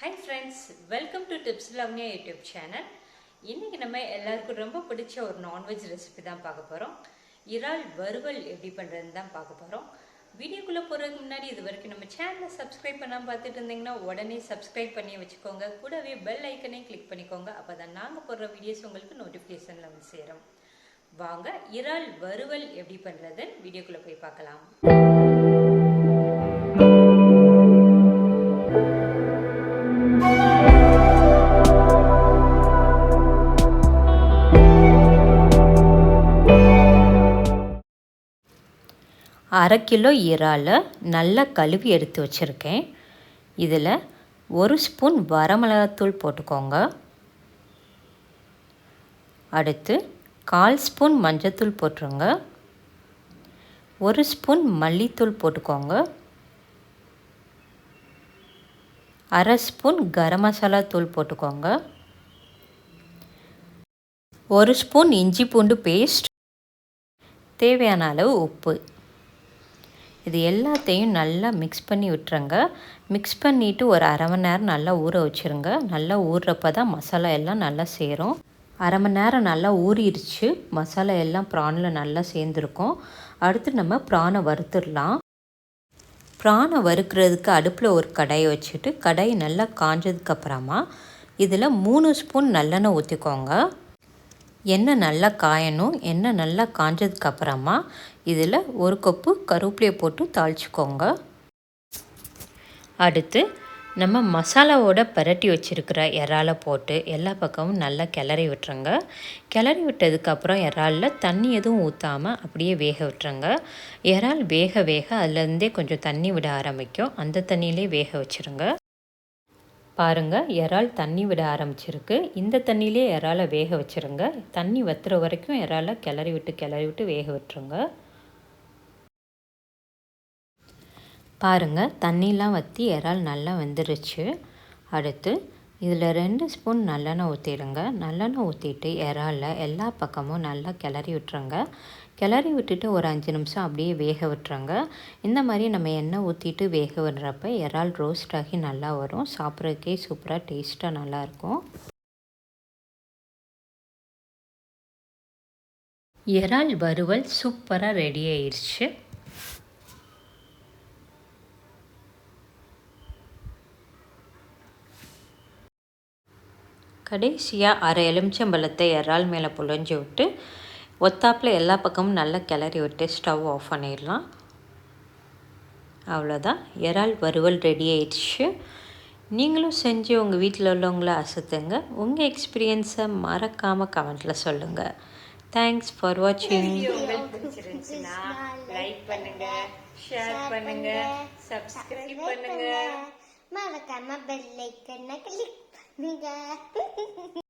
Hi friends, welcome to TipsLavanya YouTube channel. இன்னைக்கு நம்ம எல்லாருக்கும் ரொம்ப பிடிச்ச ஒரு நான்வெஜ் ரெசிபி தான் பார்க்க போறோம். இறால் வறுவல் எப்படி பண்றதுன்னு தான் பார்க்க போறோம். வீடியோக்குள்ள போறதுக்கு முன்னாடி இதுவரைக்கும் நம்ம சேனலை சப்ஸ்கிரைப் பண்ணாம பார்த்துட்டு இருந்தீங்கன்னா உடனே சப்ஸ்கிரைப் பண்ணி வச்சுக்கோங்க. கூடவே பெல் ஐக்கனை கிளிக் பண்ணிக்கோங்க. அப்பதான் நாங்க போடுற வீடியோஸ் உங்களுக்கு நோட்டிஃபிகேஷன்ல வந்து சேரும். வாங்க இறால் வறுவல் எப்படி பண்றதுன்னு வீடியோக்குள்ள போய் பார்க்கலாம். அரை கிலோ இறாலை நல்லா கழுவி எடுத்து வச்சுருக்கேன். இதில் 1 ஸ்பூன் வரமிளகாத்தூள் போட்டுக்கோங்க. அடுத்து 1/4 ஸ்பூன் மஞ்சத்தூள் போட்டுருங்க. 1 ஸ்பூன் மல்லித்தூள் போட்டுக்கோங்க. 1/2 ஸ்பூன் கரம் மசாலா தூள் போட்டுக்கோங்க. 1 ஸ்பூன் இஞ்சி பூண்டு பேஸ்ட், தேவையான அளவு உப்பு. இது எல்லாத்தையும் நல்லா மிக்ஸ் பண்ணி விட்டுருங்க. மிக்ஸ் பண்ணிவிட்டு ஒரு அரை மணி நேரம் நல்லா ஊற வச்சுருங்க. நல்லா ஊறுறப்ப தான் மசாலா எல்லாம் நல்லா சேரும். அரை மணி நேரம் நல்லா ஊறிடுச்சு. மசாலா எல்லாம் ப்ரானில் நல்லா சேர்ந்துருக்கும். அடுத்து நம்ம ப்ரானை வறுத்துடலாம். ப்ரானை வறுக்கிறதுக்கு அடுப்பில் ஒரு கடாயை வச்சுட்டு கடாய் நல்லா காஞ்சதுக்கப்புறமா இதில் 3 ஸ்பூன் நல்லெண்ணெய் ஊற்றிக்கோங்க. எண்ணெய் நல்லா காயணும். எண்ணெய் நல்லா காஞ்சதுக்கப்புறமா இதில் 1 கப்பு கருவேப்பிலையை போட்டு தாளிச்சிக்கோங்க. அடுத்து நம்ம மசாலாவோட பரட்டி வச்சுருக்கிற இறாலை போட்டு எல்லா பக்கமும் நல்லா கிளறி விட்டுருங்க. கிளறி விட்டதுக்கப்புறம் இறாலில் தண்ணி எதுவும் ஊற்றாமல் அப்படியே வேக விட்டுருங்க. இறால் வேக வேக அதுலேருந்தே கொஞ்சம் தண்ணி விட ஆரம்பிக்கும். அந்த தண்ணியிலே வேக வச்சுருங்க. பாருங்கள், இறால் தண்ணி விட ஆரம்பிச்சிருக்கு. இந்த தண்ணியிலே இறாலை வேக வச்சுருங்க. தண்ணி வற்றுற வரைக்கும் இறாலை கிளறி விட்டு வேக விட்டுருங்க. பாருங்கள், தண்ணிலாம் வற்றி இறால் நல்லா வெந்துருச்சு. அடுத்து இதில் 2 ஸ்பூன் நல்லெண்ணெய் ஊற்றிடுங்க. நல்லெண்ணெய் ஊற்றிட்டு இறாலில் எல்லா பக்கமும் நல்லா கிளறி விட்டுருங்க. கிளறி விட்டுட்டு ஒரு 5 நிமிஷம் அப்படியே வேக விட்டுருங்க. இந்த மாதிரி நம்ம எண்ணெய் ஊற்றிட்டு வேக விடுறப்ப இறால் ரோஸ்ட் ஆகி நல்லா வரும். சாப்பிட்றதுக்கே சூப்பராக டேஸ்ட்டாக நல்லாயிருக்கும். இறால் வறுவல் சூப்பராக ரெடி ஆயிடுச்சு. கடைசியாக அரை எலுமிச்சம்பழத்தை இறால் மேலே புழிஞ்சு விட்டு ஒத்தாப்பில் எல்லா பக்கமும் நல்லா கிளறி விட்டு ஸ்டவ் ஆஃப் பண்ணிடலாம். அவ்வளோதான், இறால் வறுவல் ரெடி ஆயிடுச்சு. நீங்களும் செஞ்சு உங்கள் வீட்டில் உள்ளவங்கள அசத்துங்க. உங்கள் எக்ஸ்பீரியன்ஸை மறக்காமல் கமெண்ட்டில் சொல்லுங்கள். தேங்க்ஸ் ஃபார் வாட்சிங். உங்களுக்கு பிடிச்சிருந்துச்சுன்னா லைக் பண்ணுங்கள், ஷேர் பண்ணுங்கள், சப்ஸ்கிரைப் பண்ணுங்கள். மறக்காமல் பெல் ஐக்கனை கிளிக் பண்ணுங்கள்.